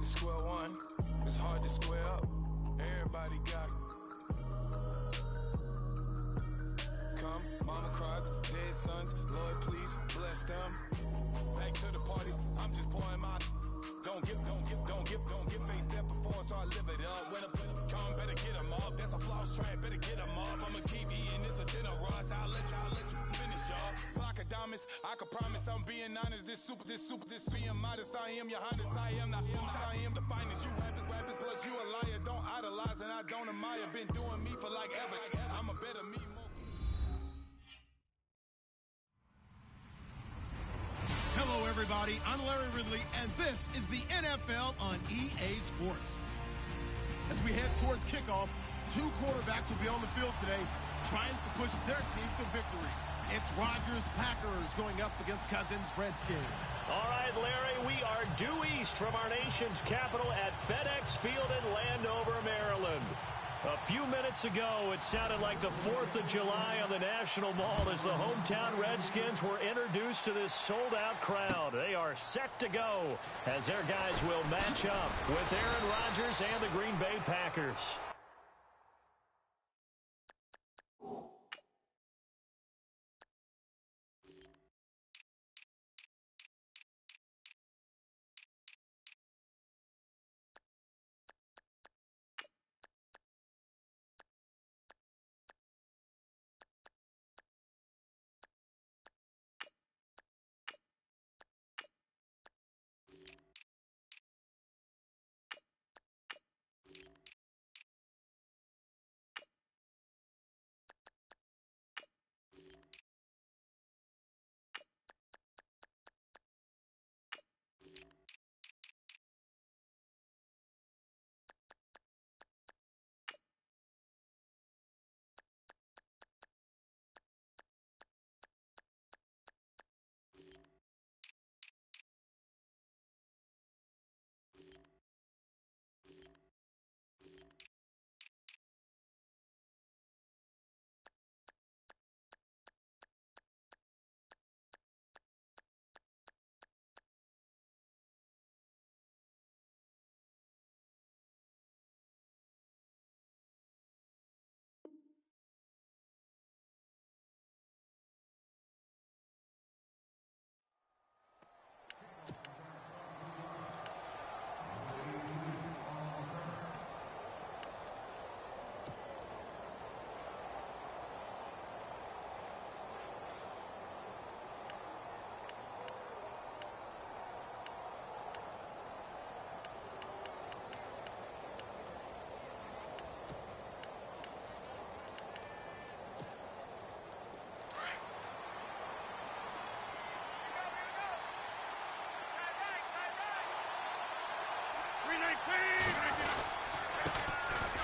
square one. It's hard to square up. Everybody got come, mama cries, dead sons. Lord, please bless them. Back to the party. I'm just pouring my. Don't get faced that before, so I live it up. When a come, better get them up. That's a floss track, better get them up. I'm a keep eating, it's a dinner rush. I'll let you finish, y'all. Block of diamonds, I can promise I'm being honest. This being modest. I am your highness, I am the finest. You rappers, plus you a liar. Don't idolize and I don't admire. Been doing me for like ever. I'm a better me. Hello, everybody. I'm Larry Ridley, and this is the NFL on EA Sports. As we head towards kickoff, two quarterbacks will be on the field today trying to push their team to victory. It's Rodgers Packers going up against Cousins Redskins. All right, Larry, we are due east from our nation's capital at FedEx Field in Landover, Maryland. A few minutes ago, it sounded like the 4th of July on the National Mall as the hometown Redskins were introduced to this sold-out crowd. They are set to go as their guys will match up with Aaron Rodgers and the Green Bay Packers.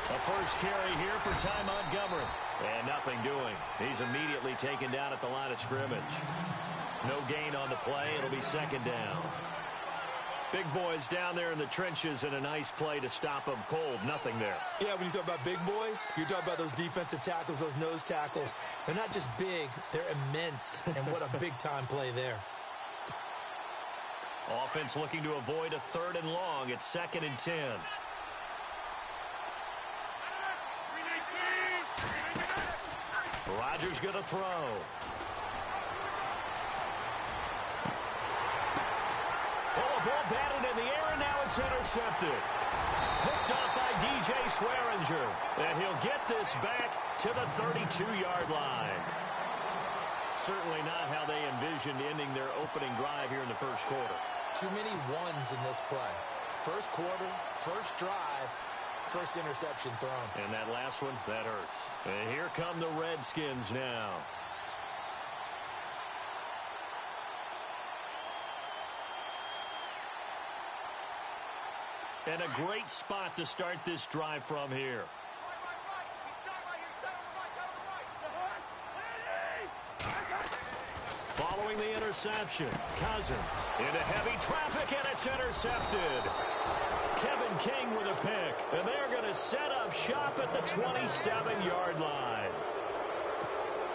A first carry here for Ty Montgomery. And nothing doing. He's immediately taken down at the line of scrimmage. No gain on the play. It'll be second down. Big boys down there in the trenches and a nice play to stop them cold. Nothing there. Yeah, when you talk about big boys, you're talking about those defensive tackles, those nose tackles. They're not just big, they're immense. And what a big-time play there. Offense looking to avoid a 3rd and long. It's 2nd and 10. Rodgers going to throw. Oh, a ball batted in the air, and now it's intercepted. Picked off by DJ Swearinger. And he'll get this back to the 32-yard line. Certainly not how they envisioned ending their opening drive here in the first quarter. Too many ones in this play. First quarter, first drive, first interception thrown. And that last one, that hurts. And here come the Redskins now. And a great spot to start this drive from here. Following the interception, Cousins into heavy traffic, and it's intercepted. Kevin King with a pick, and they're going to set up shop at the 27-yard line.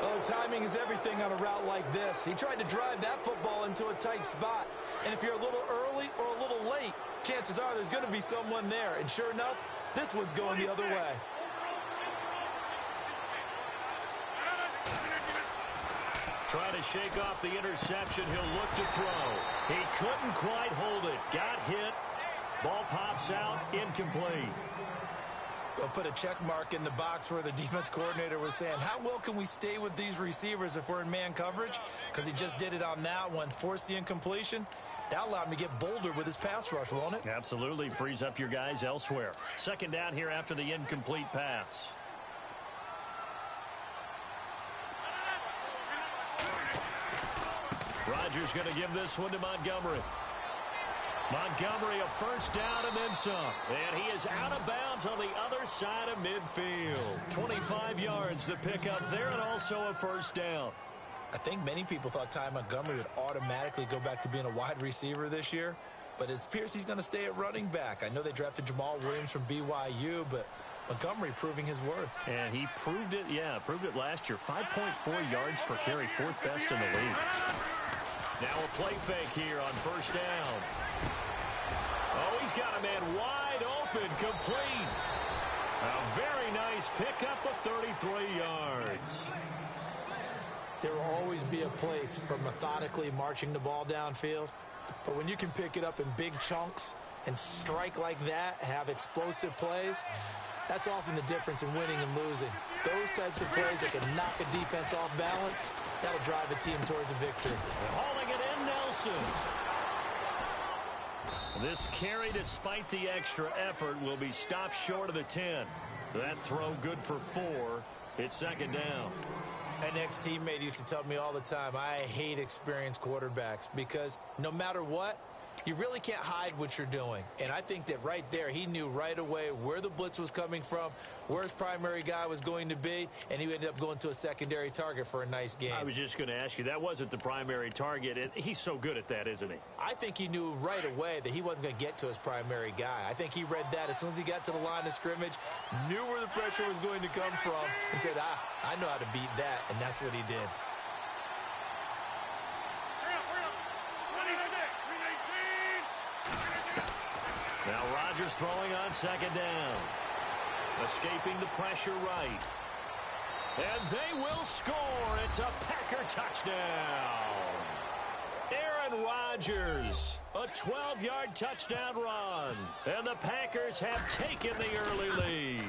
Oh, timing is everything on a route like this. He tried to drive that football into a tight spot, And if you're a little early or a little late, chances are there's going to be someone there. And sure enough, this one's going the other way. Trying to shake off the interception. He'll look to throw. He couldn't quite hold it. Got hit. Ball pops out. Incomplete. They'll put a check mark in the box where the defense coordinator was saying, how well can we stay with these receivers if we're in man coverage? Because he just did it on that one. Forced the incompletion. That allowed him to get bolder with his pass rush, won't it? Absolutely. Frees up your guys elsewhere. Second down here after the incomplete pass. Rodgers going to give this one to Montgomery. Montgomery a first down and then some. And he is out of bounds on the other side of midfield. 25 yards to pick up there and also a first down. I think many people thought Ty Montgomery would automatically go back to being a wide receiver this year. But it appears he's going to stay at running back. I know they drafted Jamal Williams from BYU, but Montgomery proving his worth. And he proved it, proved it last year. 5.4 yards per carry, fourth best in the league. Now a play fake here on first down. Oh, he's got a man wide open, complete. A very nice pickup of 33 yards. There will always be a place for methodically marching the ball downfield. But when you can pick it up in big chunks and strike like that, have explosive plays, that's often the difference in winning and losing. Those types of plays that can knock a defense off balance, that'll drive a team towards a victory. Hauling it in, Nelson. This carry, despite the extra effort, will be stopped short of the 10. That throw good for 4. It's second down. An ex-teammate used to tell me all the time, I hate experienced quarterbacks because no matter what, you really can't hide what you're doing. And I think that right there, he knew right away where the blitz was coming from, where his primary guy was going to be, and he ended up going to a secondary target for a nice game. I was just going to ask you, that wasn't the primary target. He's so good at that, isn't he? I think he knew right away that he wasn't going to get to his primary guy. I think he read that as soon as he got to the line of scrimmage, knew where the pressure was going to come from, and said, I know how to beat that, and that's what he did. Now Rodgers throwing on second down. Escaping the pressure right. And they will score. It's a Packer touchdown. Aaron Rodgers, a 12-yard touchdown run. And the Packers have taken the early lead.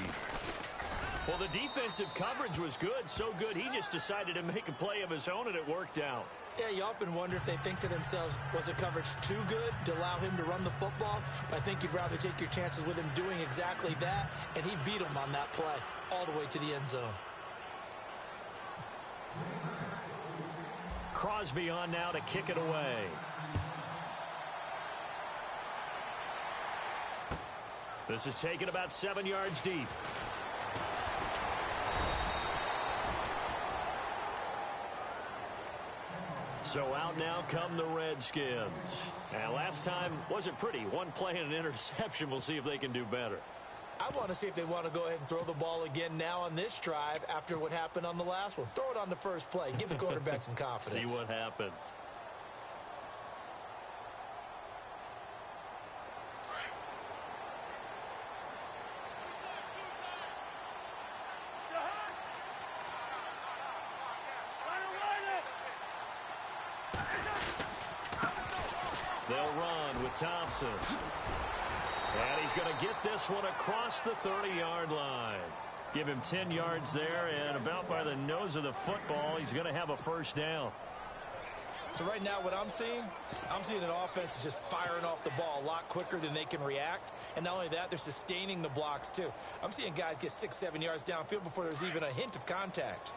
Well, the defensive coverage was good, so good he just decided to make a play of his own, and it worked out. Yeah, you often wonder if they think to themselves, was the coverage too good to allow him to run the football? But I think you'd rather take your chances with him doing exactly that, and he beat him on that play all the way to the end zone. Crosby on now to kick it away. This is taken about 7 yards deep. So out now come the Redskins. And last time wasn't pretty. One play and an interception. We'll see if they can do better. I want to see if they want to go ahead and throw the ball again now on this drive after what happened on the last one. Throw it on the first play. Give the quarterback some confidence. See what happens. They'll run with Thompson. And he's going to get this one across the 30-yard line. Give him 10 yards there, and about by the nose of the football, he's going to have a first down. So right now what I'm seeing an offense is just firing off the ball a lot quicker than they can react. And not only that, they're sustaining the blocks too. I'm seeing guys get 6-7 yards downfield before there's even a hint of contact.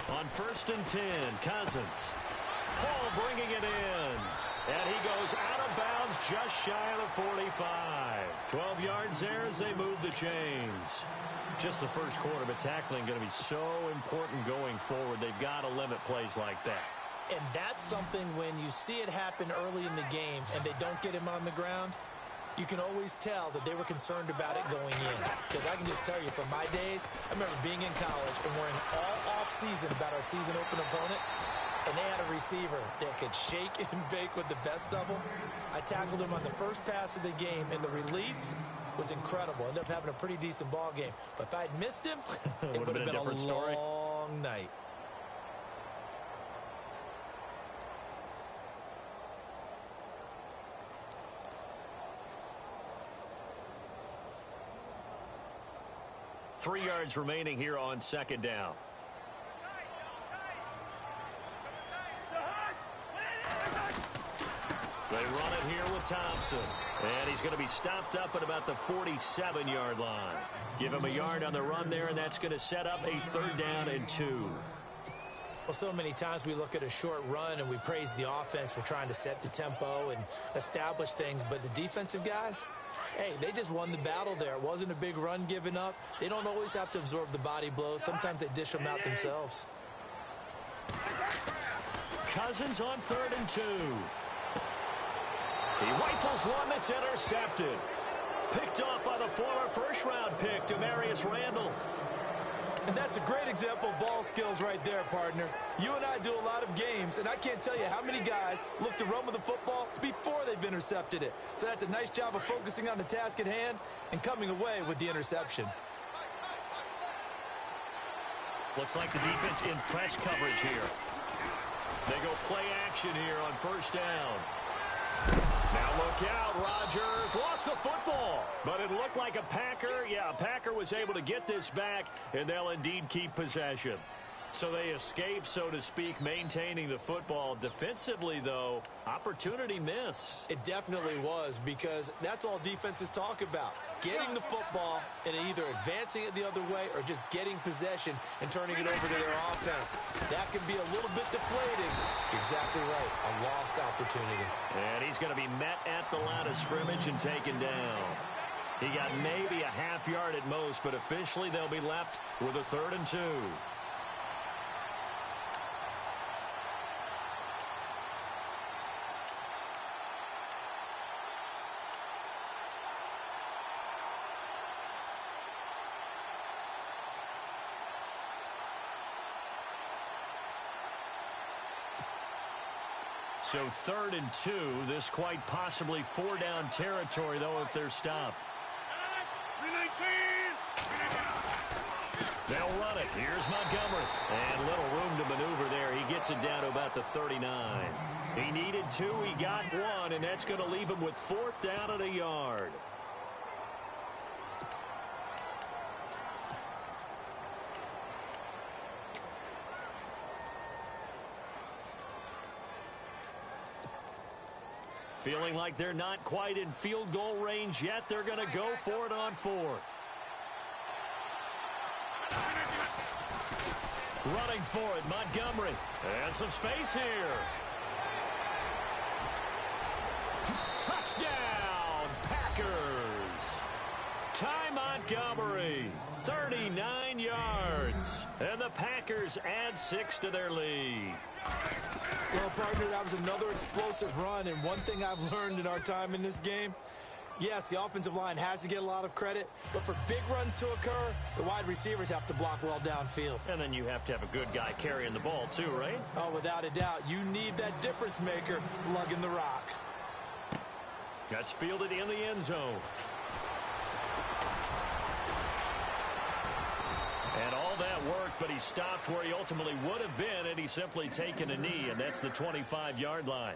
On 1st and 10, Cousins. Paul bringing it in. And he goes out of bounds just shy of the 45. 12 yards there as they move the chains. Just the first quarter, but tackling going to be so important going forward. They've got to limit plays like that. And that's something when you see it happen early in the game and they don't get him on the ground, you can always tell that they were concerned about it going in. Because I can just tell you, from my days, I remember being in college and worrying all off-season about our season open opponent, and they had a receiver that could shake and bake with the best of them. I tackled him on the first pass of the game, and the relief was incredible. Ended up having a pretty decent ball game. But if I had missed him, it would have been a different story. Long night. Three yards remaining here on second down. They run it here with Thompson. And he's going to be stopped up at about the 47-yard line. Give him a yard on the run there, and that's going to set up a third down and 2. Well, so many times we look at a short run and we praise the offense for trying to set the tempo and establish things. But the defensive guys, hey, they just won the battle there. It wasn't a big run given up. They don't always have to absorb the body blows. Sometimes they dish them out themselves. Cousins on 3rd and 2. He rifles one that's intercepted. Picked off by the former first-round pick, Demarius Randall. And that's a great example of ball skills right there, partner. You and I do a lot of games, and I can't tell you how many guys look to run with the football before they've intercepted it. So that's a nice job of focusing on the task at hand and coming away with the interception. Looks like the defense in press coverage here. They go play action here on first down. Now look out, Rodgers lost the football, but it looked like a Packer. Yeah, a Packer was able to get this back, and they'll indeed keep possession. So they escape, so to speak, maintaining the football. Defensively, though, opportunity miss. It definitely was, because that's all defenses talk about. Getting the football and either advancing it the other way or just getting possession and turning it over to their offense. That can be a little bit deflating. You're exactly right. A lost opportunity. And he's going to be met at the line of scrimmage and taken down. He got maybe a half yard at most, but officially they'll be left with a 3rd and 2. So 3rd and 2, this quite possibly 4-down territory, though, if they're stopped. They'll run it. Here's Montgomery. And little room to maneuver there. He gets it down to about the 39. He needed 2. He got 1, and that's going to leave him with 4th down and a yard. Feeling like they're not quite in field goal range yet. They're going to go for it on 4th. Running for it, Montgomery. And some space here. Touchdown, Packers. Ty Montgomery, 39 yards. And the Packers add 6 to their lead. Well, partner, that was another explosive run, and one thing I've learned in our time in this game, yes, the offensive line has to get a lot of credit, but for big runs to occur, the wide receivers have to block well downfield. And then you have to have a good guy carrying the ball too, right? Oh, without a doubt. You need that difference maker lugging the rock. That's fielded in the end zone. And all that worked, but he stopped where he ultimately would have been, and he's simply taken a knee, and that's the 25-yard line.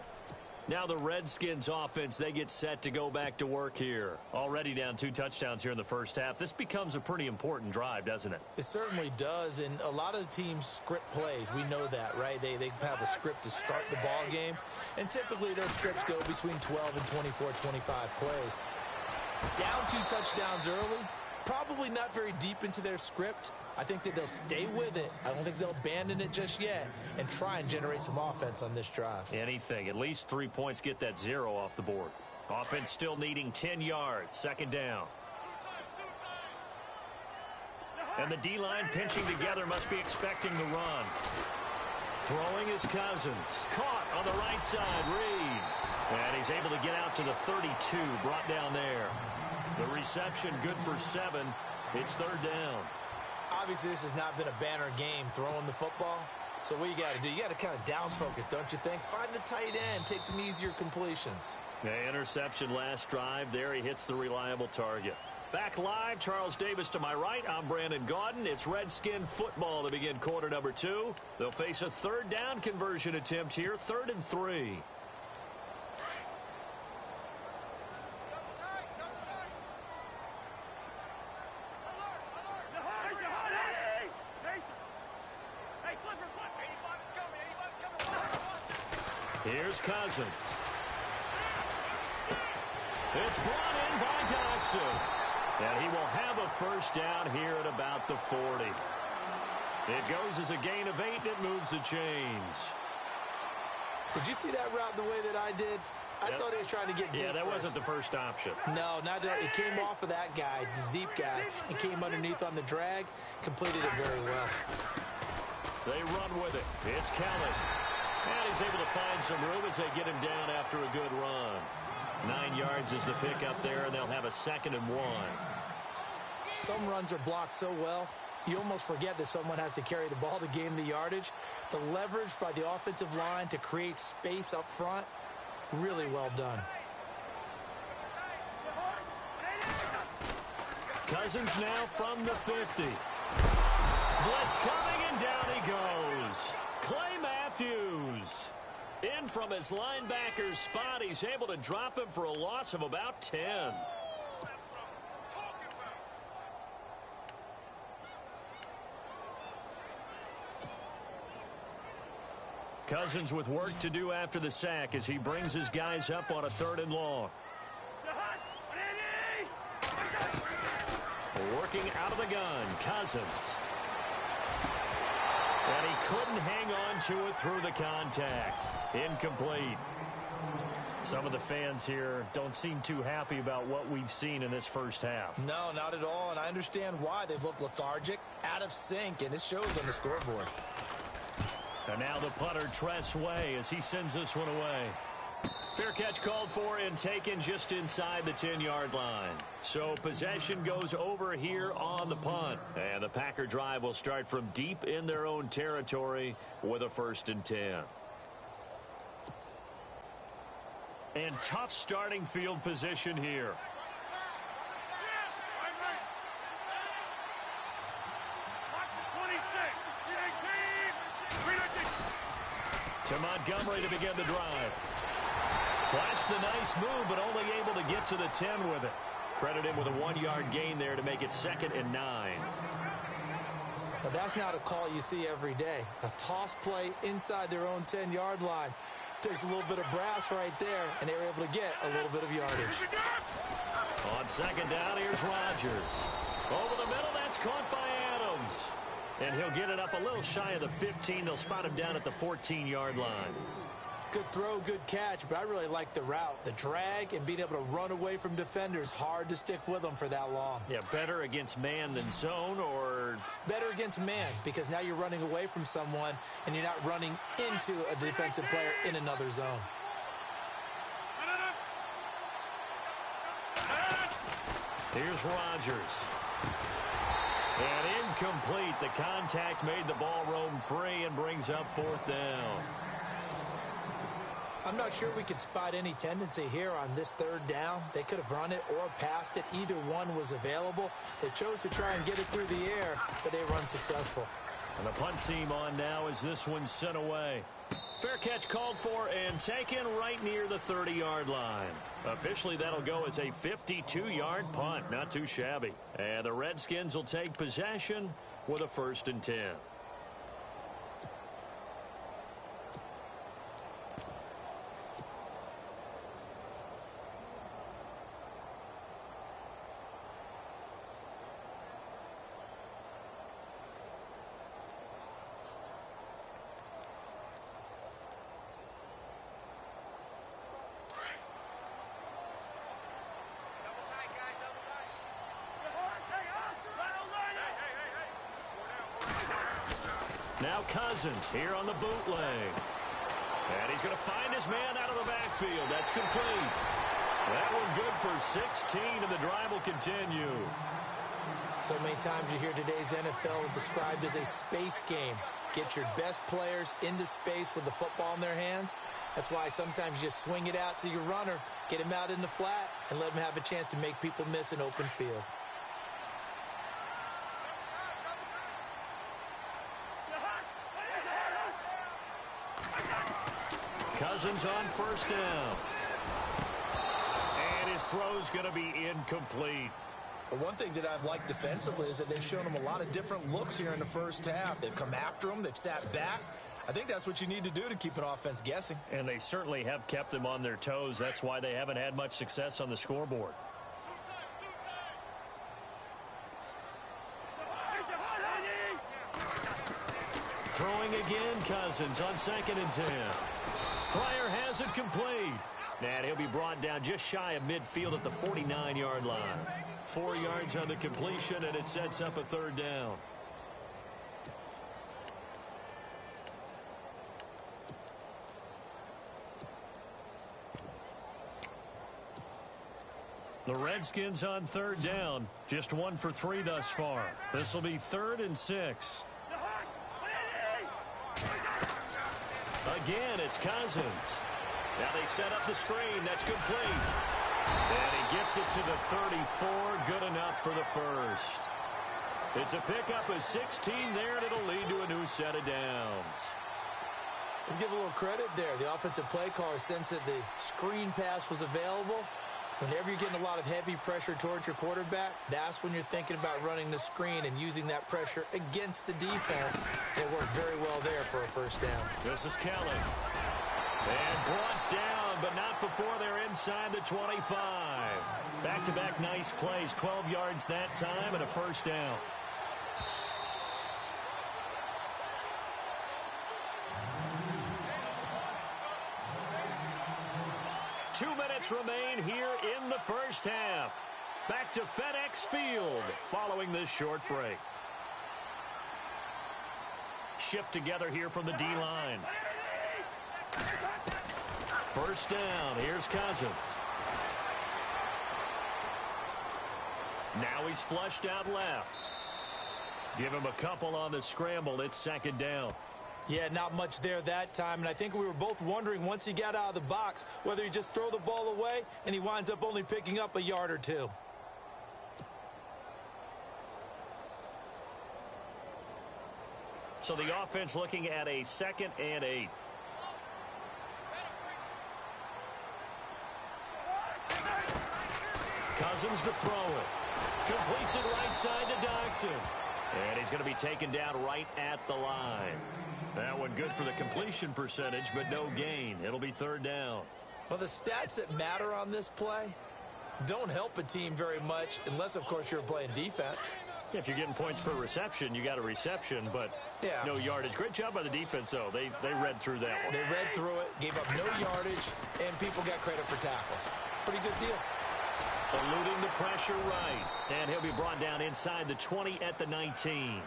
Now the Redskins offense, they get set to go back to work here. Already down 2 touchdowns here in the first half. This becomes a pretty important drive, doesn't it? It certainly does, and a lot of the teams script plays. We know that, right? They have a script to start the ball game, and typically those scripts go between 12 and 24, 25 plays. Down 2 touchdowns early, probably not very deep into their script. I think that they'll stay with it. I don't think they'll abandon it just yet and try and generate some offense on this drive. Anything. At least 3 points, get that 0 off the board. Offense still needing 10 yards. 2nd down. And the D-line pinching together must be expecting the run. Throwing is Cousins. Caught on the right side. Reed. And he's able to get out to the 32, brought down there. The reception good for 7. It's third down. Obviously, this has not been a banner game throwing the football. So what you got to do, you got to kind of down focus, don't you think? Find the tight end, take some easier completions. The interception last drive. There he hits the reliable target. Back live, Charles Davis to my right. I'm Brandon Gaudin. It's Redskin football to begin quarter number 2. They'll face a third down conversion attempt here, 3rd and 3. Here's Cousins. It's brought in by Dodson. And he will have a first down here at about the 40. It goes as a gain of 8, and it moves the chains. Did you see that route the way that I did? I thought he was trying to get deep. Yeah, that first. wasn't the first option. No, not that. It came off of that guy, the deep guy, and came underneath on the drag, completed it very well. They run with it. It's Kelly. And he's able to find some room as they get him down after a good run. 9 yards is the pickup there, and they'll have a 2nd and 1. Some runs are blocked so well, you almost forget that someone has to carry the ball to gain the yardage. The leverage by the offensive line to create space up front, really well done. Cousins now from the 50. Blitz coming, and down he goes. Clay Matthews. In from his linebacker's spot, he's able to drop him for a loss of about 10. Cousins with work to do after the sack as he brings his guys up on a 3rd and long. Working out of the gun, Cousins. And he couldn't hang on to it through the contact. Incomplete. Some of the fans here don't seem too happy about what we've seen in this first half. No, not at all, and I understand why. They've looked lethargic, out of sync, and it shows on the scoreboard. And now the punter, Tress Way, as he sends this one away. Fair catch called for and taken just inside the 10-yard line. So possession goes over here on the punt. And the Packer drive will start from deep in their own territory with a 1st and 10. And tough starting field position here. To Montgomery to begin the drive. Flashed the nice move, but only able to get to the 10 with it. Credit him with a 1-yard gain there to make it 2nd and 9. Now that's not a call you see every day. A toss play inside their own 10-yard line. Takes a little bit of brass right there, and they were able to get a little bit of yardage. On 2nd down, here's Rodgers. Over the middle, that's caught by Adams. And he'll get it up a little shy of the 15. They'll spot him down at the 14-yard line. Good throw, good catch, but I really like the route. The drag and being able to run away from defenders, hard to stick with them for that long. Yeah, better against man than zone, or? Better against man, because now you're running away from someone and you're not running into a defensive player in another zone. Here's Rodgers. And incomplete. The contact made the ball roam free and brings up 4th down. I'm not sure we could spot any tendency here on this 3rd down. They could have run it or passed it. Either one was available. They chose to try and get it through the air, but they were unsuccessful. And the punt team on now as this one's sent away. Fair catch called for and taken right near the 30-yard line. Officially, that'll go as a 52-yard punt. Not too shabby. And the Redskins will take possession with a 1st and 10. Now Cousins here on the bootleg. And he's going to find his man out of the backfield. That's complete. That one good for 16, and the drive will continue. So many times you hear today's NFL described as a space game. Get your best players into space with the football in their hands. That's why sometimes you just swing it out to your runner, get him out in the flat, and let him have a chance to make people miss an open field. Cousins on first down. And his throw's going to be incomplete. Well, one thing that I've liked defensively is that they've shown him a lot of different looks here in the first half. They've come after him. They've sat back. I think that's what you need to do to keep an offense guessing. And they certainly have kept them on their toes. That's why they haven't had much success on the scoreboard. Throwing again, Cousins on 2nd and 10. Pryor has it complete. And he'll be brought down just shy of midfield at the 49-yard line. 4 yards on the completion, and it sets up a 3rd down. The Redskins on 3rd down. Just 1 for 3 thus far. This will be 3rd and 6. Again, it's Cousins. Now they set up the screen. That's complete. And he gets it to the 34. Good enough for the first. It's a pickup of 16 there, and it'll lead to a new set of downs. Let's give a little credit there. The offensive play caller sensed that the screen pass was available. Whenever you're getting a lot of heavy pressure towards your quarterback, that's when you're thinking about running the screen and using that pressure against the defense. It worked very well there for a first down. This is Kelly. And brought down, but not before they're inside the 25. Back-to-back nice plays, 12 yards that time, and a first down. Two minutes remain here in the first half. Back to FedEx Field following this short break. Shift together here from the D-line. First down. Here's Cousins. Now he's flushed out left. Give him a couple on the scramble. It's 2nd down. Yeah, not much there that time, and I think we were both wondering once he got out of the box whether he just throw the ball away and he winds up only picking up a yard or 2. So the offense looking at a 2nd and 8. Cousins to throw it. Completes it right side to Dodson. And he's going to be taken down right at the line. That one good for the completion percentage, but no gain. It'll be 3rd down. Well, the stats that matter on this play don't help a team very much unless, of course, you're playing defense. If you're getting points per reception, you got a reception, but no yardage. Great job by the defense, though. They read through that one. They read through it, gave up no yardage, and people got credit for tackles. Pretty good deal. Eluding the pressure right. And he'll be brought down inside the 20 at the 19.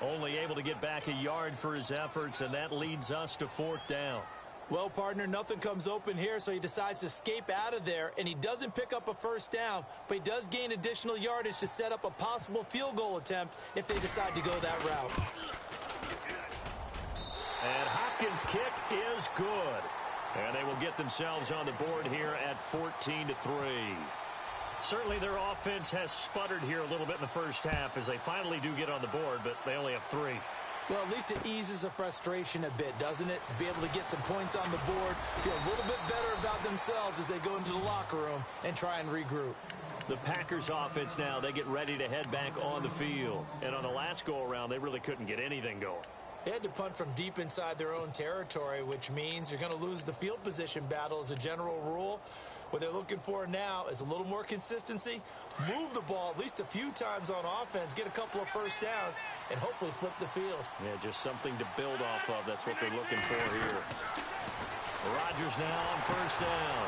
Only able to get back a yard for his efforts, and that leads us to 4th down. Well, partner, nothing comes open here, so he decides to escape out of there, and he doesn't pick up a first down, but he does gain additional yardage to set up a possible field goal attempt if they decide to go that route. And Hopkins' kick is good. And they will get themselves on the board here at 14-3. Certainly their offense has sputtered here a little bit in the first half as they finally do get on the board, but they only have 3. Well, at least it eases the frustration a bit, doesn't it? To be able to get some points on the board, feel a little bit better about themselves as they go into the locker room and try and regroup. The Packers offense now, they get ready to head back on the field. And on the last go-around, they really couldn't get anything going. They had to punt from deep inside their own territory, which means you're going to lose the field position battle as a general rule. What they're looking for now is a little more consistency, move the ball at least a few times on offense, get a couple of first downs, and hopefully flip the field. Yeah, just something to build off of. That's what they're looking for here. Rodgers now on first down.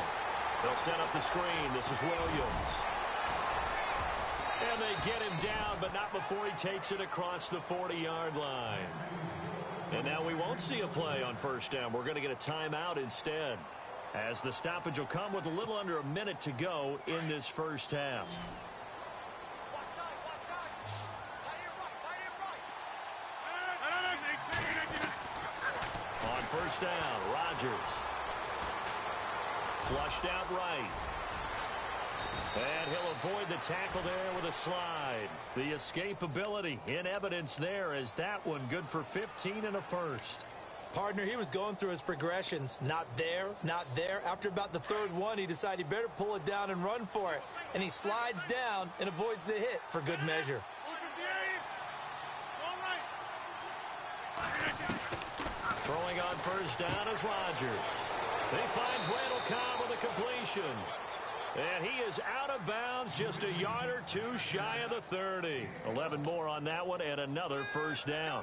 They'll set up the screen. This is Williams. And they get him down, but not before he takes it across the 40-yard line. And now we won't see a play on first down. We're going to get a timeout instead, as the stoppage will come with a little under a minute to go in this first half. On first down, Rodgers. Flushed out right. And he'll avoid the tackle there with a slide. The escapability in evidence there, as that one good for 15 and a first. Partner, he was going through his progressions. Not there, not there. After about the third one, he decided he better pull it down and run for it. And he slides down and avoids the hit for good measure. Throwing on first down is Rodgers. He finds Randall Cobb with a completion. And he is out of bounds, just a yard or two shy of the 30. 11 more on that one and another first down.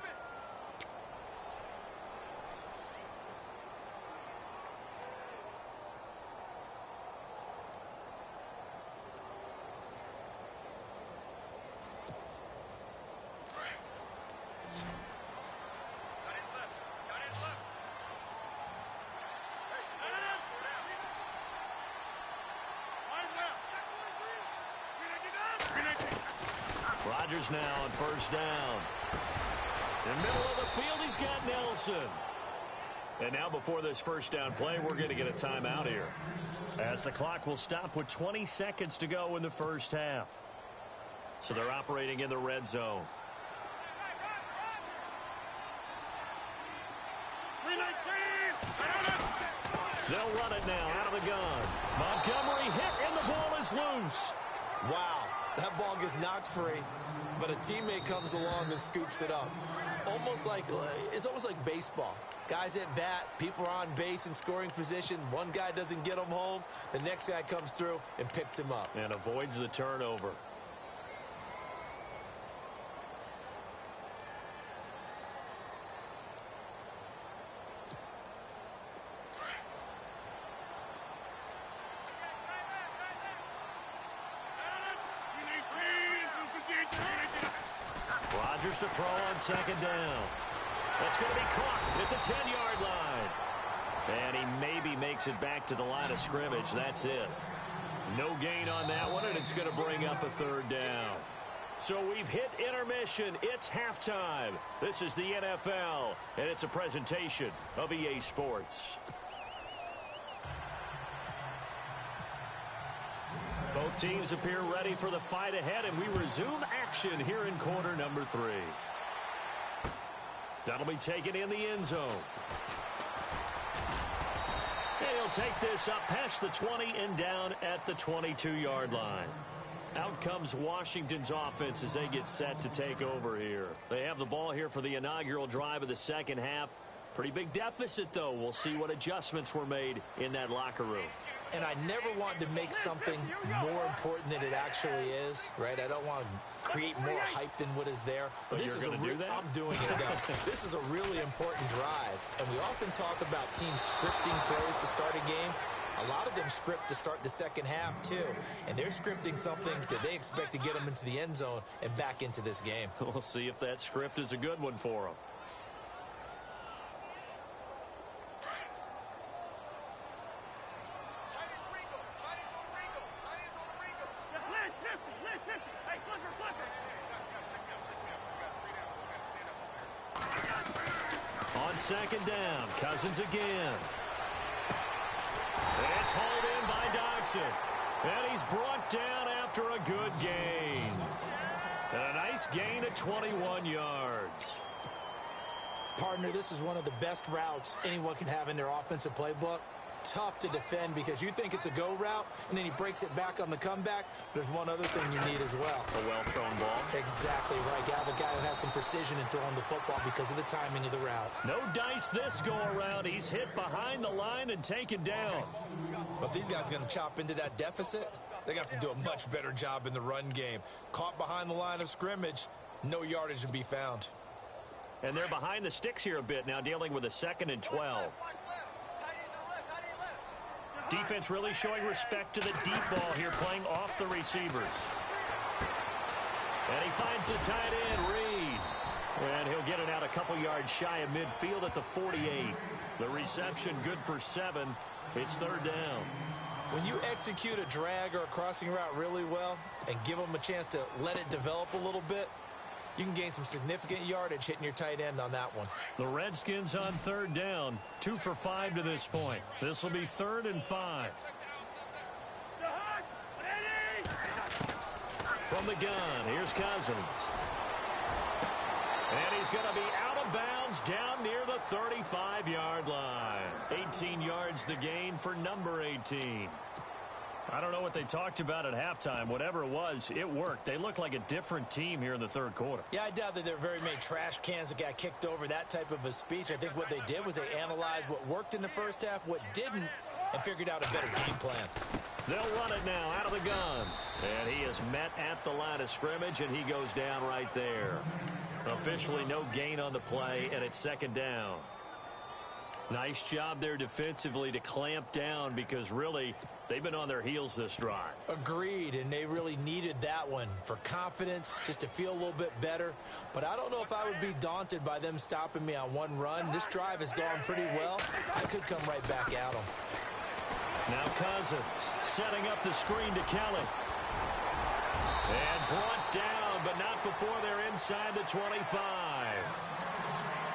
Rodgers now on first down. In the middle of the field, he's got Nelson. And now before this first down play, we're going to get a timeout here, as the clock will stop with 20 seconds to go in the first half. So they're operating in the red zone. They'll run it now out of the gun. Montgomery hit and the ball is loose. Wow, that ball gets knocked free, but a teammate comes along and scoops it up. It's almost like baseball. Guys at bat, people are on base in scoring position. One guy doesn't get him home. The next guy comes through and picks him up. And avoids the turnover. Rodgers to throw on second down. That's going to be caught at the 10-yard line. And he maybe makes it back to the line of scrimmage. That's it. No gain on that one, and it's going to bring up a third down. So we've hit intermission. It's halftime. This is the NFL, and it's a presentation of EA Sports. Both teams appear ready for the fight ahead, and we resume action here in quarter number 3. That'll be taken in the end zone. And he'll take this up past the 20 and down at the 22-yard line. Out comes Washington's offense as they get set to take over here. They have the ball here for the inaugural drive of the second half. Pretty big deficit, though. We'll see what adjustments were made in that locker room. And I never want to make something more important than it actually is, right? I don't want to create more hype than what is there. But this is going to do that? I'm doing it, though. This is a really important drive. And we often talk about teams scripting plays to start a game. A lot of them script to start the second half, too. And they're scripting something that they expect to get them into the end zone and back into this game. We'll see if that script is a good one for them. On second down, Cousins again. It's hauled in by Dodson. And he's brought down after a good gain. And a nice gain of 21 yards. Partner, this is one of the best routes anyone can have in their offensive playbook. Tough to defend because you think it's a go route, and then he breaks it back on the comeback. There's one other thing you need as well. A well-thrown ball. Exactly right. You have a guy who has some precision in throwing the football because of the timing of the route. No dice this go-around. He's hit behind the line and taken down. But if these guys are going to chop into that deficit, they got to do a much better job in the run game. Caught behind the line of scrimmage, no yardage to be found. And they're behind the sticks here a bit now, dealing with a 2nd and 12. Defense really showing respect to the deep ball here, playing off the receivers. And he finds the tight end, Reed. And he'll get it out a couple yards shy of midfield at the 48. The reception good for 7. It's third down. When you execute a drag or a crossing route really well and give them a chance to let it develop a little bit, you can gain some significant yardage hitting your tight end on that one. The Redskins on third down, 2 for 5 to this point. This will be 3rd and 5. From the gun, here's Cousins. And he's going to be out of bounds down near the 35-yard line. 18 yards the gain for number 18. I don't know what they talked about at halftime. Whatever it was, it worked. They look like a different team here in the third quarter. Yeah, I doubt that there were very many trash cans that got kicked over, that type of a speech. I think what they did was they analyzed what worked in the first half, what didn't, and figured out a better game plan. They'll run it now out of the gun. And he is met at the line of scrimmage, and he goes down right there. Officially no gain on the play, and it's second down. Nice job there defensively to clamp down because really they've been on their heels this drive. Agreed, and they really needed that one for confidence, just to feel a little bit better. But I don't know if I would be daunted by them stopping me on one run. This drive has gone pretty well. I could come right back at them. Now Cousins setting up the screen to Kelly. And brought down, but not before they're inside the 25.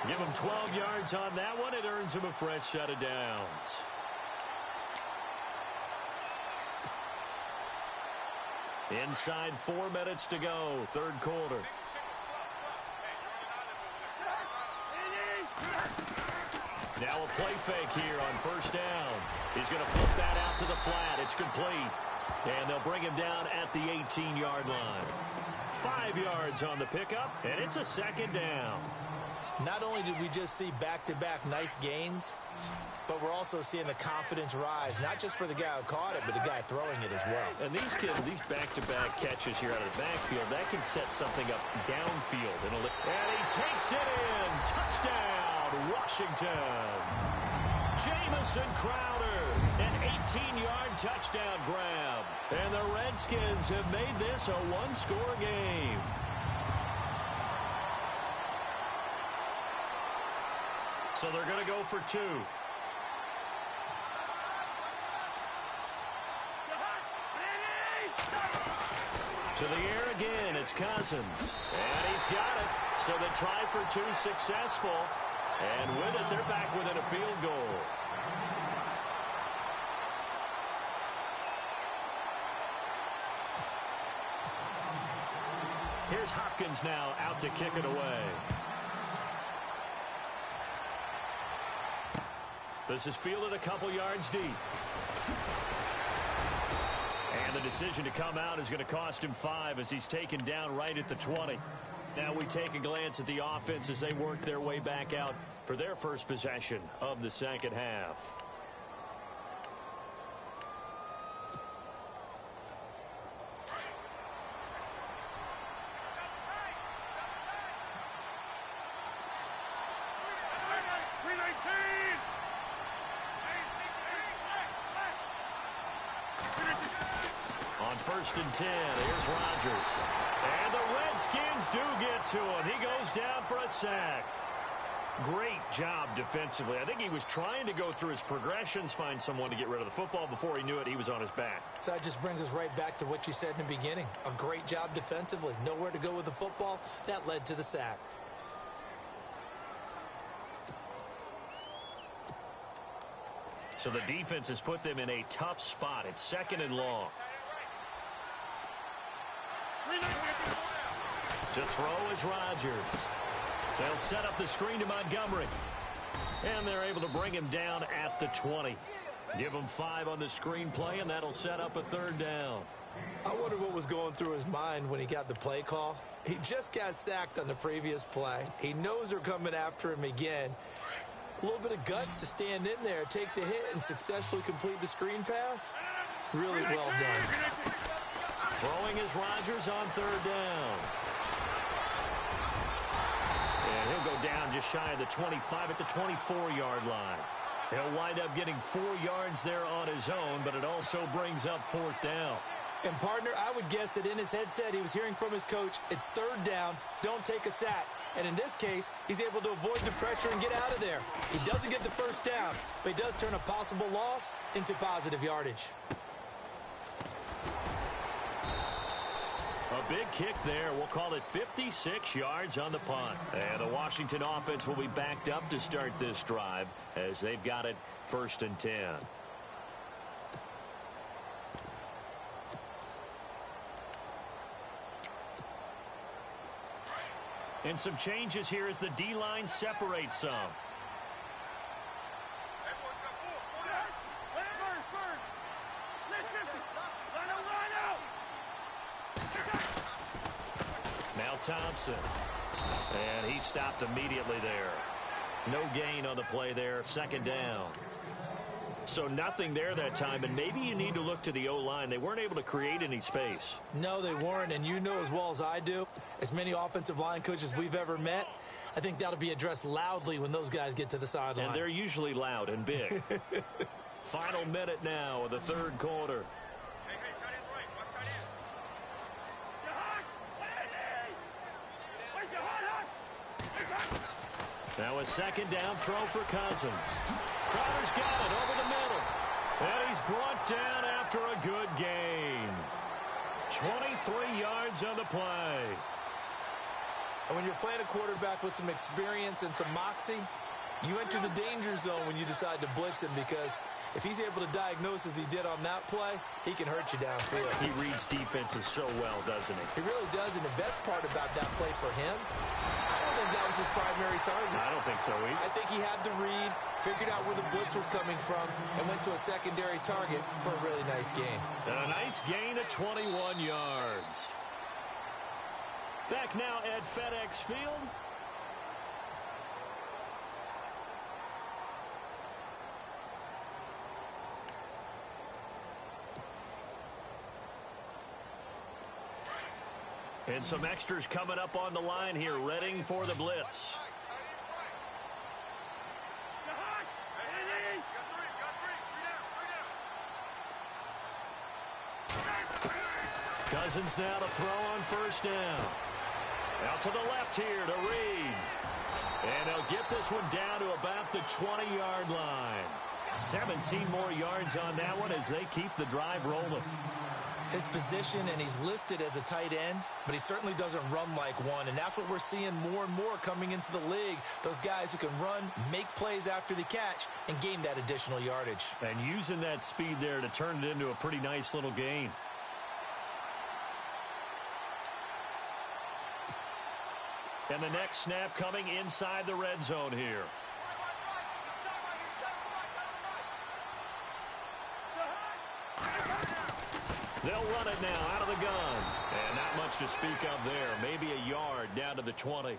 Give him 12 yards on that one. It earns him a fresh set of downs. Inside 4 minutes to go, third quarter. Now a play fake here on first down. He's going to flip that out to the flat. It's complete. And they'll bring him down at the 18-yard line. 5 yards on the pickup, and it's a second down. Not only did we just see back-to-back nice gains, but we're also seeing the confidence rise, not just for the guy who caught it, but the guy throwing it as well. And these kids, these back-to-back catches here out of the backfield, that can set something up downfield. And he takes it in. Touchdown, Washington. Jamison Crowder, an 18-yard touchdown grab. And the Redskins have made this a one-score game. So they're going to go for 2. To the air again, it's Cousins. And he's got it. So they try for 2 successful. And with it, they're back within a field goal. Here's Hopkins now out to kick it away. This is fielded a couple yards deep. And the decision to come out is going to cost him 5 as he's taken down right at the 20. Now we take a glance at the offense as they work their way back out for their first possession of the second half. First and 10. Here's Rodgers. And the Redskins do get to him. He goes down for a sack. Great job defensively. I think he was trying to go through his progressions, find someone to get rid of the football. Before he knew it, he was on his back. So that just brings us right back to what you said in the beginning. A great job defensively. Nowhere to go with the football. That led to the sack. So the defense has put them in a tough spot. It's 2nd and long. To throw is Rodgers. They'll set up the screen to Montgomery. And they're able to bring him down at the 20. Give him 5 on the screen play, and that'll set up a third down. I wonder what was going through his mind when he got the play call. He just got sacked on the previous play. He knows they're coming after him again. A little bit of guts to stand in there, take the hit, and successfully complete the screen pass. Really well done. Throwing is Rodgers on third down. And he'll go down just shy of the 25 at the 24-yard line. He'll wind up getting 4 yards there on his own, but it also brings up 4th down. And, partner, I would guess that in his headset he was hearing from his coach, it's 3rd down, don't take a sack. And in this case, he's able to avoid the pressure and get out of there. He doesn't get the first down, but he does turn a possible loss into positive yardage. A big kick there. We'll call it 56 yards on the punt. And the Washington offense will be backed up to start this drive as they've got it 1st and 10. And some changes here as the D-line separates some. Now Thompson. And he stopped immediately there. No gain on the play there. 2nd down. So nothing there that time, and maybe you need to look to the O-line. They weren't able to create any space. No, they weren't, and you know as well as I do, as many offensive line coaches we've ever met, I think that'll be addressed loudly when those guys get to the sideline. And they're usually loud and big. Final minute now of the 3rd quarter. Now a 2nd down throw for Cousins. Crowder's got it over the middle. And he's brought down after a good gain. 23 yards on the play. And when you're playing a quarterback with some experience and some moxie, you enter the danger zone when you decide to blitz him, because if he's able to diagnose as he did on that play, he can hurt you downfield. He reads defenses so well, doesn't he? He really does, and the best part about that play for him, I don't think that was his primary target. I don't think so either. I think he had the read, figured out where the blitz was coming from, and went to a secondary target for a really nice gain. And a nice gain of 21 yards. Back now at FedEx Field. And some extras coming up on the line here, readying for the blitz. Cousins now to throw on 1st down. Out to the left here to Reed. And they'll get this one down to about the 20-yard line. 17 more yards on that one as they keep the drive rolling. His position, and he's listed as a tight end, but he certainly doesn't run like one, and that's what we're seeing more and more coming into the league. Those guys who can run, make plays after the catch, and gain that additional yardage. And using that speed there to turn it into a pretty nice little gain. And the next snap coming inside the red zone here. They'll run it now out of the gun. And not much to speak of there. Maybe a yard down to the 20.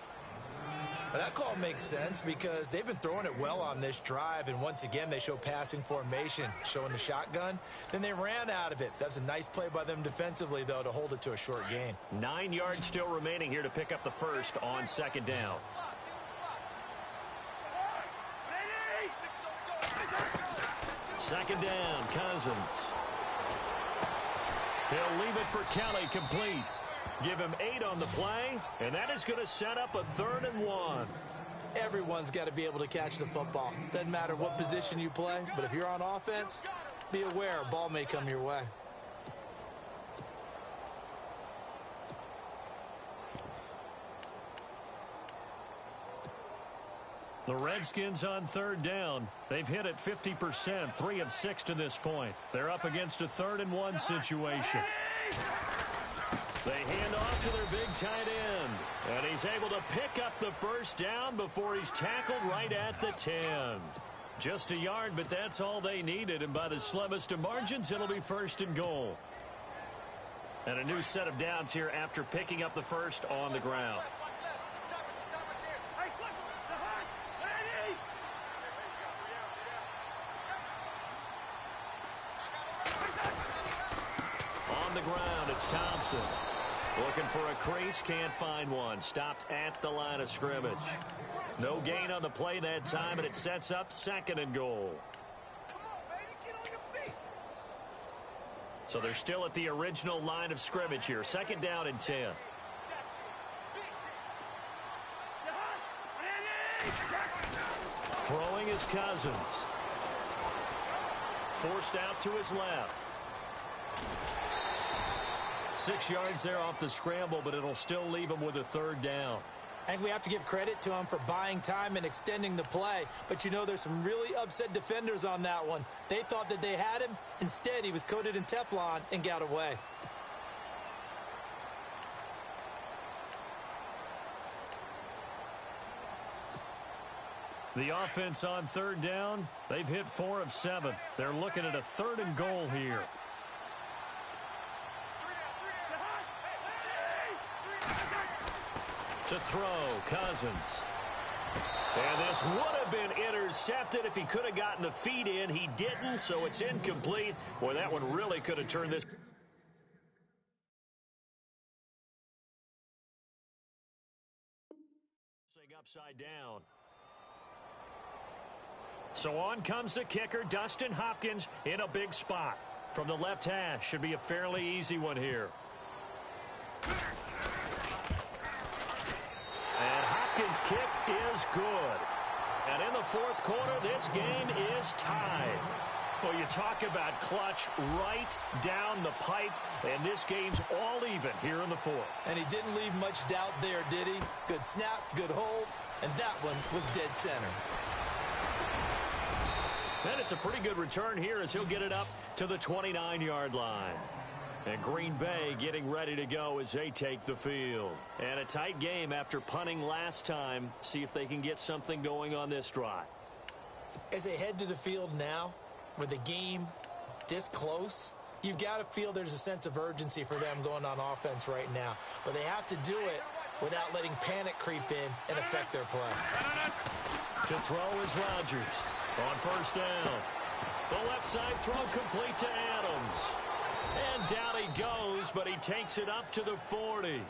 But that call makes sense because they've been throwing it well on this drive, and once again they show passing formation, showing the shotgun. Then they ran out of it. That's a nice play by them defensively, though, to hold it to a short gain. 9 yards still remaining here to pick up the first on 2nd down. Second down, Cousins. He'll leave it for Kelly, complete. Give him 8 on the play, and that is going to set up a 3rd and 1. Everyone's got to be able to catch the football. Doesn't matter what position you play, but if you're on offense, be aware a ball may come your way. The Redskins on 3rd down. They've hit it 50%, 3 of 6 to this point. They're up against a 3rd and 1 situation. They hand off to their big tight end. And he's able to pick up the first down before he's tackled right at the 10. Just a yard, but that's all they needed. And by the slimmest of margins, it'll be 1st and goal. And a new set of downs here after picking up the first on the ground. On the ground, it's Thompson. Looking for a crease, can't find one. Stopped at the line of scrimmage. No gain on the play that time, and it sets up 2nd and goal. So they're still at the original line of scrimmage here. 2nd down and 10. Throwing is Cousins. Forced out to his left. 6 yards there off the scramble, but it'll still leave him with a third down. I think we have to give credit to him for buying time and extending the play. But, you know, there's some really upset defenders on that one. They thought that they had him. Instead, he was coated in Teflon and got away. The offense on third down, they've hit 4 of 7. They're looking at a 3rd and goal here. To throw, Cousins. And this would have been intercepted if he could have gotten the feet in. He didn't, so it's incomplete. Boy, that one really could have turned this upside down. So on comes the kicker, Dustin Hopkins, in a big spot. From the left hash, should be a fairly easy one here. And Hopkins' kick is good. And in the fourth quarter, this game is tied. Well, you talk about clutch right down the pipe, and this game's all even here in the fourth. And he didn't leave much doubt there, did he? Good snap, good hold, and that one was dead center. And it's a pretty good return here as he'll get it up to the 29-yard line. And Green Bay getting ready to go as they take the field. And a tight game after punting last time. See if they can get something going on this drive. As they head to the field now, with the game this close, you've got to feel there's a sense of urgency for them going on offense right now. But they have to do it without letting panic creep in and affect their play. To throw is Rodgers on first down. The left side throw complete to Adams. And down he goes, but he takes it up to the 40.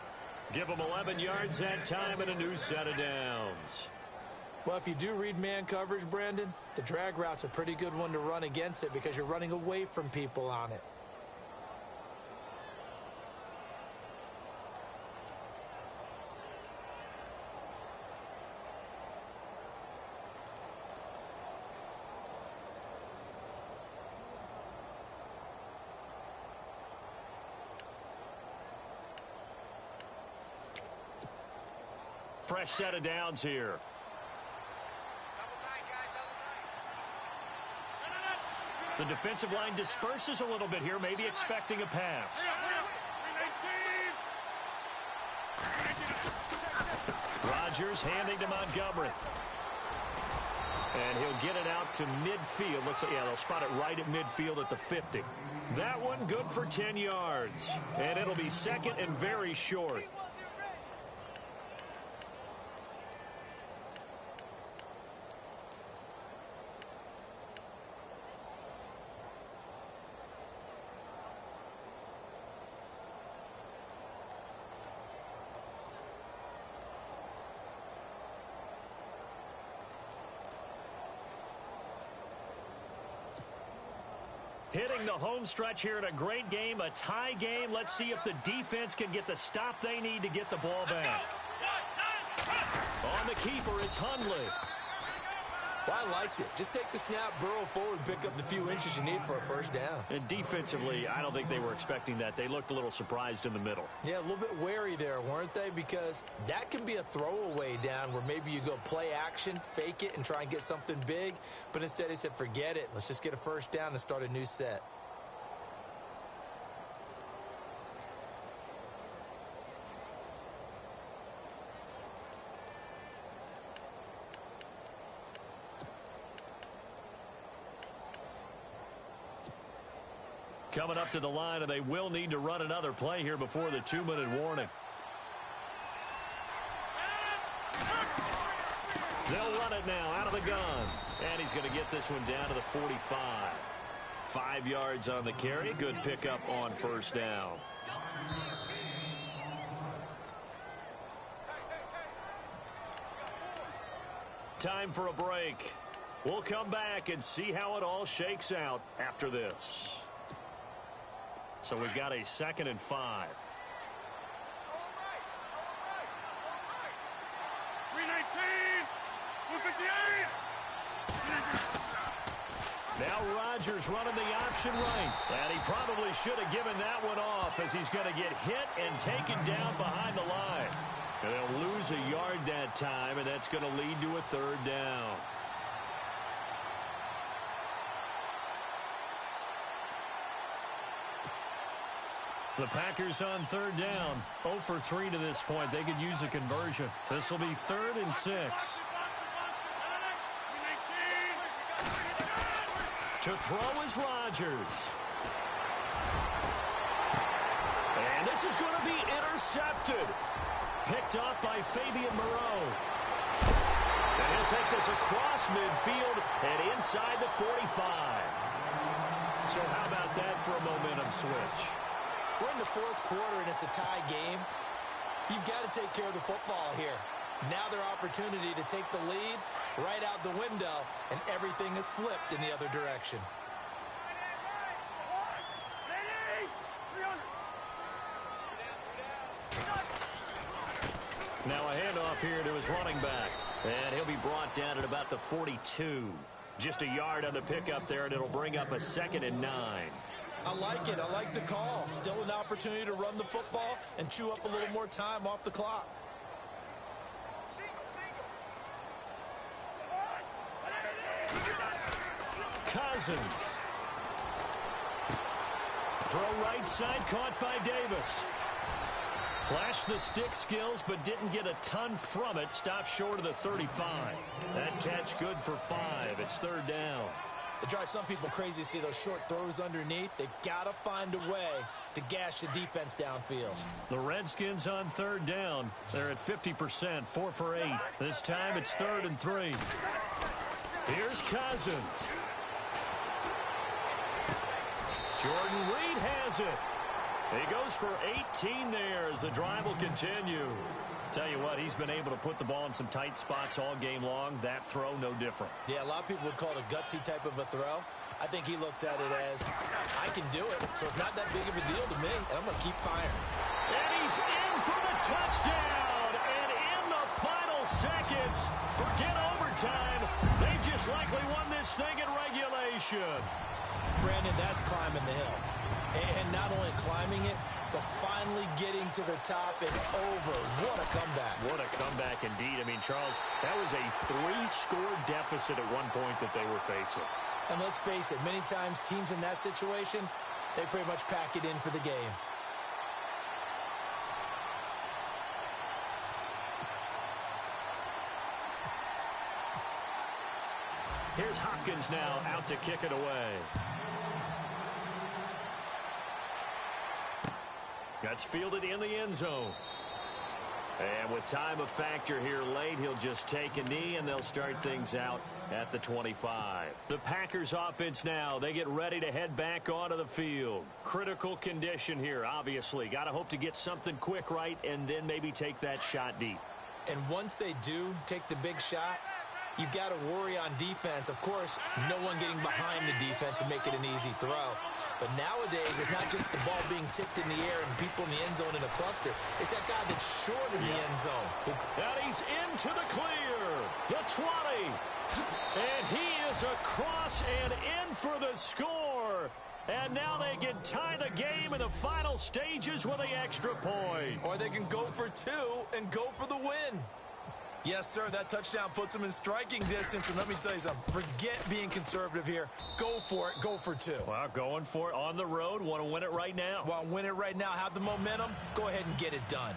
Give him 11 yards that time and a new set of downs. Well, if you do read man coverage, Brandon, the drag route's a pretty good one to run against it because you're running away from people on it. Fresh set of downs here. The defensive line disperses a little bit here, maybe expecting a pass. Rodgers handing to Montgomery. And he'll get it out to midfield. Looks like, yeah, they'll spot it right at midfield at the 50. That one good for 10 yards. And it'll be second and very short. Hitting the home stretch here in a great game, a tie game. Let's see if the defense can get the stop they need to get the ball back. On the keeper, it's Hundley. Well, I liked it. Just take the snap, burrow forward, pick up the few inches you need for a first down. And defensively, I don't think they were expecting that. They looked a little surprised in the middle. Yeah, a little bit wary there, weren't they? Because that can be a throwaway down where maybe you go play action, fake it, and try and get something big. But instead he said, forget it. Let's just get a first down and start a new set. Coming up to the line, and they will need to run another play here before the 2-minute warning. They'll run it now out of the gun. And he's going to get this one down to the 45. 5 yards on the carry. Good pickup on first down. Time for a break. We'll come back and see how it all shakes out after this. So we've got a 2nd and 5. 319. Now Rodgers running the option right. And he probably should have given that one off as he's going to get hit and taken down behind the line. And they'll lose a yard that time, and that's going to lead to a third down. The Packers on third down. 0 for 3 to this point. They could use a conversion. This will be 3rd and 6. To throw is Rodgers. And this is going to be intercepted. Picked up by Fabian Moreau. And he'll take this across midfield and inside the 45. So how about that for a momentum switch? We're in the 4th quarter, and it's a tie game. You've got to take care of the football here. Now their opportunity to take the lead right out the window, and everything is flipped in the other direction. Now a handoff here to his running back. And he'll be brought down at about the 42. Just a yard on the pickup there, and it'll bring up a 2nd and 9. I like it. I like the call. Still an opportunity to run the football and chew up a little more time off the clock. Cousins. Throw right side, caught by Davis. Flashed the stick skills, but didn't get a ton from it. Stopped short of the 35. That catch good for 5. It's 3rd down. It drives some people crazy to see those short throws underneath. They've got to find a way to gash the defense downfield. The Redskins on 3rd down. They're at 50%, 4 for 8. This time it's 3rd and 3. Here's Cousins. Jordan Reed has it. He goes for 18 there as the drive will continue. Tell you what, he's been able to put the ball in some tight spots all game long. That throw, no different. Yeah, a lot of people would call it a gutsy type of a throw. I think he looks at it as, I can do it, so it's not that big of a deal to me, and I'm going to keep firing. And he's in for the touchdown. And in the final seconds, forget overtime. They just likely won this thing in regulation. Brandon, that's climbing the hill. And not only climbing it, but finally getting to the top and over. What a comeback. What a comeback indeed. I mean, Charles, that was a 3-score deficit at one point that they were facing. And let's face it, many times teams in that situation, they pretty much pack it in for the game. Here's Hopkins now out to kick it away. That's fielded in the end zone. And with time of factor here late, he'll just take a knee, and they'll start things out at the 25. The Packers offense now, they get ready to head back onto the field. Critical condition here, obviously. Got to hope to get something quick right and then maybe take that shot deep. And once they do take the big shot, you've got to worry on defense. Of course, no one getting behind the defense and make it an easy throw. But nowadays, it's not just the ball being tipped in the air and people in the end zone in a cluster. It's that guy that's short in the end zone. And he's into the clear. The 20. And he is across and in for the score. And now they can tie the game in the final stages with the extra point. Or they can go for 2 and go for the win. Yes, sir, that touchdown puts them in striking distance. And let me tell you something, forget being conservative here. Go for it, go for 2. Well, going for it on the road. Want to win it right now. Want to win it right now, have the momentum, go ahead and get it done.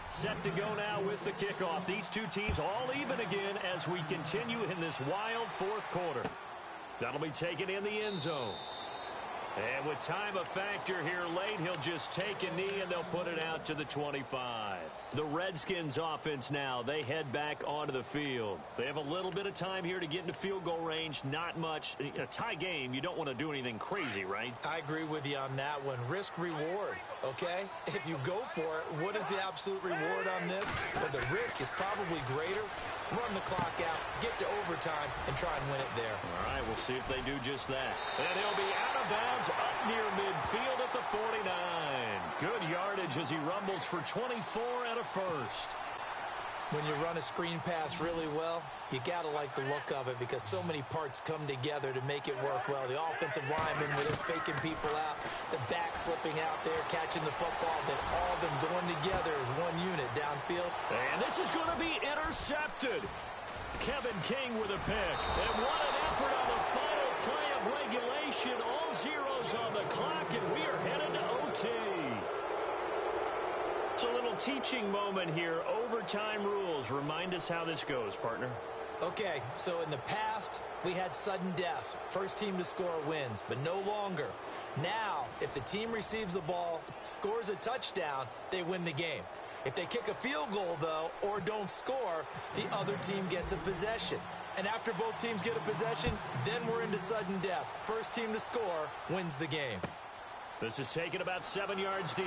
Set to go now with the kickoff. These two teams all even again as we continue in this wild 4th quarter. That'll be taken in the end zone. And with time of factor here late, he'll just take a knee and they'll put it out to the 25. The Redskins offense now, they head back onto the field. They have a little bit of time here to get into field goal range, not much. A tie game, you don't want to do anything crazy, right? I agree with you on that one. Risk reward, okay? If you go for it, what is the absolute reward on this? But the risk is probably greater. Run the clock out, get to overtime, and try and win it there. All right, we'll see if they do just that. And he'll be out of bounds up near midfield at the 49. Good yardage as he rumbles for 24 and a first. When you run a screen pass really well, you got to like the look of it because so many parts come together to make it work well. The offensive linemen, where they're faking people out, the back slipping out there, catching the football, then all of them going together as one unit downfield. And this is going to be intercepted. Kevin King with a pick. And what an effort on the final play of regulation. All zeros on the clock, and we are headed to OT. It's a little teaching moment here. Overtime rules. Remind us how this goes, partner. Okay, so in the past, we had sudden death. First team to score wins, but no longer. Now, if the team receives the ball, scores a touchdown, they win the game. If they kick a field goal, though, or don't score, the other team gets a possession. And after both teams get a possession, then we're into sudden death. First team to score wins the game. This is taken about 7 yards deep.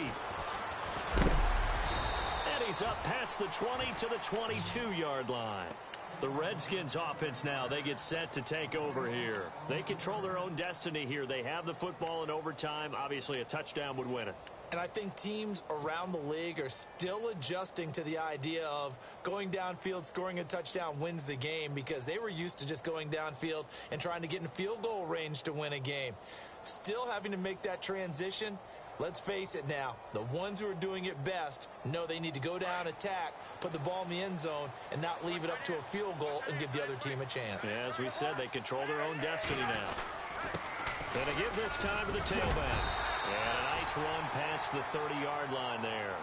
And he's up past the 20 to the 22-yard line. The Redskins offense now, they get set to take over here. They control their own destiny here. They have the football in overtime. Obviously, a touchdown would win it. And I think teams around the league are still adjusting to the idea of going downfield, scoring a touchdown wins the game because they were used to just going downfield and trying to get in field goal range to win a game. Still having to make that transition. Let's face it now, the ones who are doing it best know they need to go down, attack, put the ball in the end zone, and not leave it up to a field goal and give the other team a chance. Yeah, as we said, they control their own destiny now. Gonna give this time to the tailback. And a nice run past the 30-yard line there.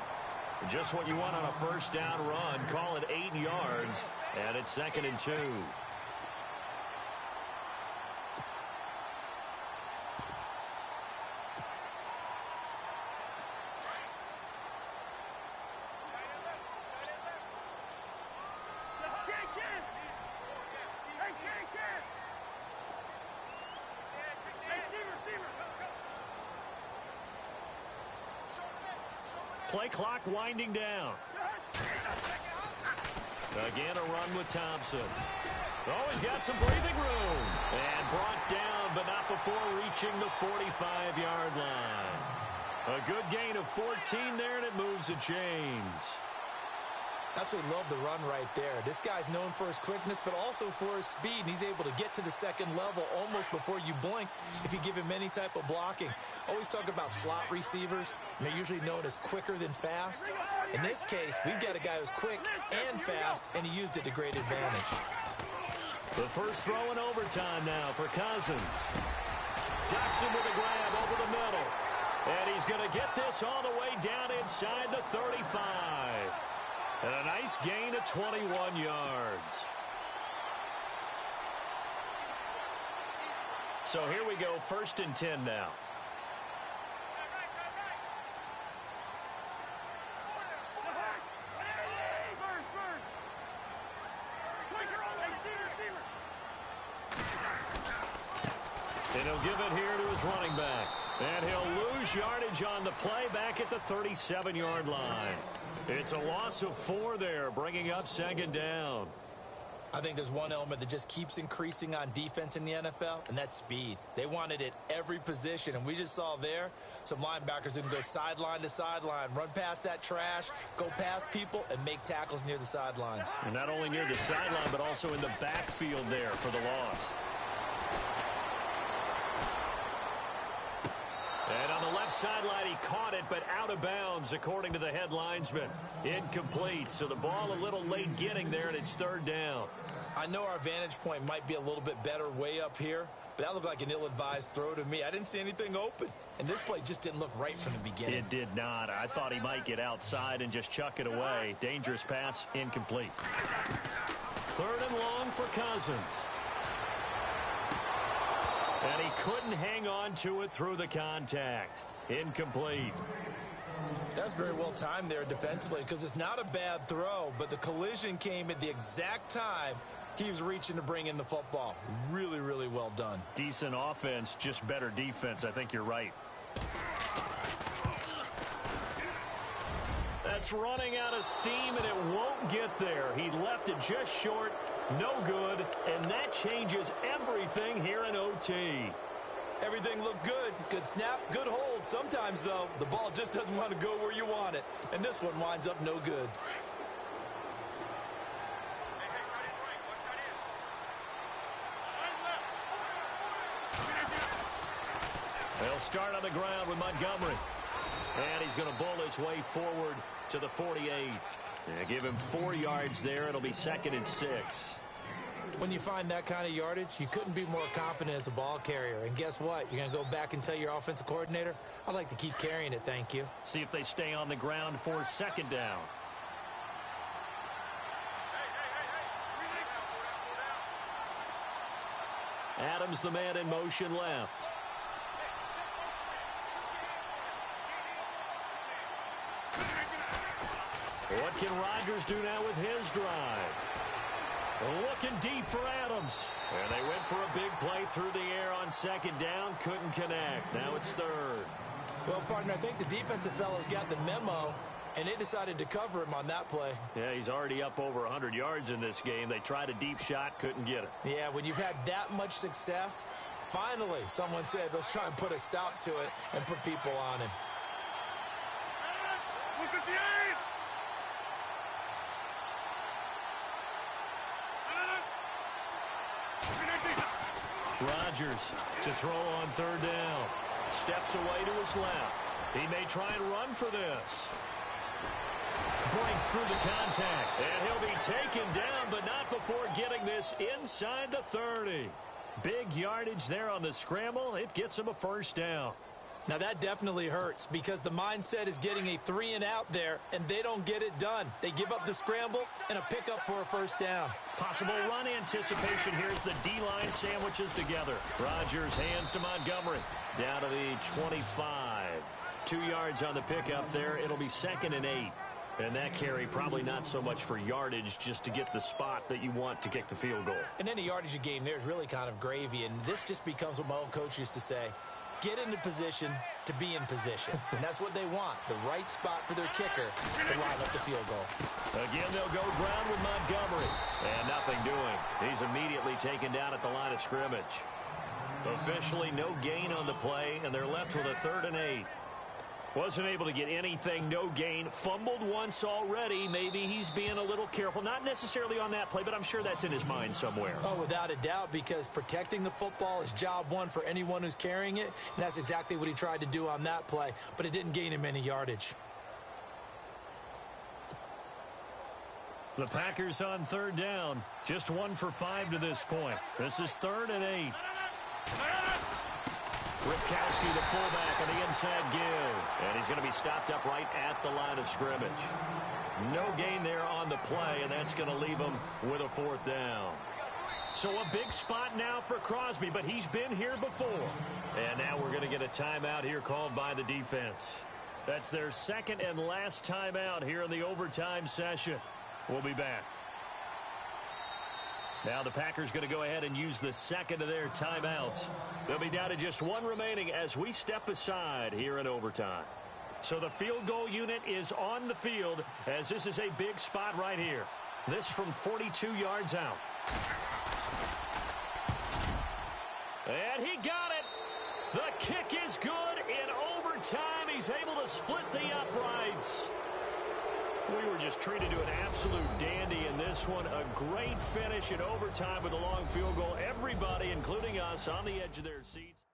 Just what you want on a first down run. Call it 8 yards, and it's 2nd and 2. Play clock winding down. Again, a run with Thompson. Oh, he's got some breathing room. And brought down, but not before reaching the 45-yard line. A good gain of 14 there, and it moves the chains. Absolutely love the run right there. This guy's known for his quickness, but also for his speed. And he's able to get to the second level almost before you blink if you give him any type of blocking. Always talk about slot receivers. And they're usually known as quicker than fast. In this case, we've got a guy who's quick and fast, and he used it to great advantage. The first throw in overtime now for Cousins. Dotson with a grab over the middle. And he's going to get this all the way down inside the 35. And a nice gain of 21 yards. So here we go, 1st and 10 now. And he'll give it here to his running back. And he'll lose yardage on the play back at the 37-yard line. It's a loss of 4 there, bringing up 2nd down. I think there's one element that just keeps increasing on defense in the NFL, and that's speed. They want it at every position, and we just saw there some linebackers who can go sideline to sideline, run past that trash, go past people, and make tackles near the sidelines. And not only near the sideline, but also in the backfield there for the loss. And on the left sideline, he caught it, but out of bounds, according to the head linesman. Incomplete, so the ball a little late getting there, and it's 3rd down. I know our vantage point might be a little bit better way up here, but that looked like an ill-advised throw to me. I didn't see anything open, and this play just didn't look right from the beginning. It did not. I thought he might get outside and just chuck it away. Dangerous pass, incomplete. 3rd and long for Cousins. And he couldn't hang on to it through the contact. Incomplete. That's very well timed there defensively because it's not a bad throw, but the collision came at the exact time he was reaching to bring in the football. Really, really well done. Decent offense, just better defense. I think you're right. That's running out of steam, and it won't get there. He left it just short. No good, and that changes everything here in OT. Everything looked good. Good snap, good hold. Sometimes, though, the ball just doesn't want to go where you want it. And this one winds up no good. They'll start on the ground with Montgomery. And he's going to bull his way forward to the 48. Give him 4 yards there. It'll be 2nd and 6. When you find that kind of yardage, you couldn't be more confident as a ball carrier. And guess what? You're going to go back and tell your offensive coordinator, I'd like to keep carrying it, thank you. See if they stay on the ground for 2nd down. Adams, the man in motion left. What can Rodgers do now with his drive? Looking deep for Adams. And they went for a big play through the air on 2nd down. Couldn't connect. Now it's 3rd. Well, partner, I think the defensive fellas got the memo, and they decided to cover him on that play. Yeah, he's already up over 100 yards in this game. They tried a deep shot, couldn't get it. Yeah, when you've had that much success, finally someone said, let's try and put a stop to it and put people on him. Look at the 8! Rodgers to throw on 3rd down. Steps away to his left. He may try and run for this. Breaks through the contact. And he'll be taken down, but not before getting this inside the 30. Big yardage there on the scramble. It gets him a 1st down. Now, that definitely hurts because the mindset is getting a 3 and out there, and they don't get it done. They give up the scramble and a pickup for a 1st down. Possible run anticipation. Here's the D-line sandwiches together. Rodgers hands to Montgomery. Down to the 25. 2 yards on the pickup there. It'll be 2nd and 8. And that carry probably not so much for yardage, just to get the spot that you want to kick the field goal. And any yardage a game there is really kind of gravy, and this just becomes what my old coach used to say. Get into position to be in position. And that's what they want, the right spot for their kicker to line up the field goal. Again, they'll go ground with Montgomery. And nothing doing. He's immediately taken down at the line of scrimmage. Officially no gain on the play, and they're left with a 3rd and 8. Wasn't able to get anything, no gain. Fumbled once already. Maybe he's being a little careful. Not necessarily on that play, but I'm sure that's in his mind somewhere. Oh, without a doubt, because protecting the football is job one for anyone who's carrying it, and that's exactly what he tried to do on that play, but it didn't gain him any yardage. The Packers on 3rd down. Just 1 for 5 to this point. This is 3rd and 8. Ripkowski, the fullback, on the inside give. And he's going to be stopped up right at the line of scrimmage. No gain there on the play, and that's going to leave him with a 4th down. So a big spot now for Crosby, but he's been here before. And now we're going to get a timeout here called by the defense. That's their 2nd and last timeout here in the overtime session. We'll be back. Now the Packers going to go ahead and use the 2nd of their timeouts. They'll be down to just 1 remaining as we step aside here in overtime. So the field goal unit is on the field as this is a big spot right here. This from 42 yards out. And he got it. The kick is good in overtime. He's able to split the uprights. We were just treated to an absolute dandy in this one. A great finish in overtime with a long field goal. Everybody, including us, on the edge of their seats.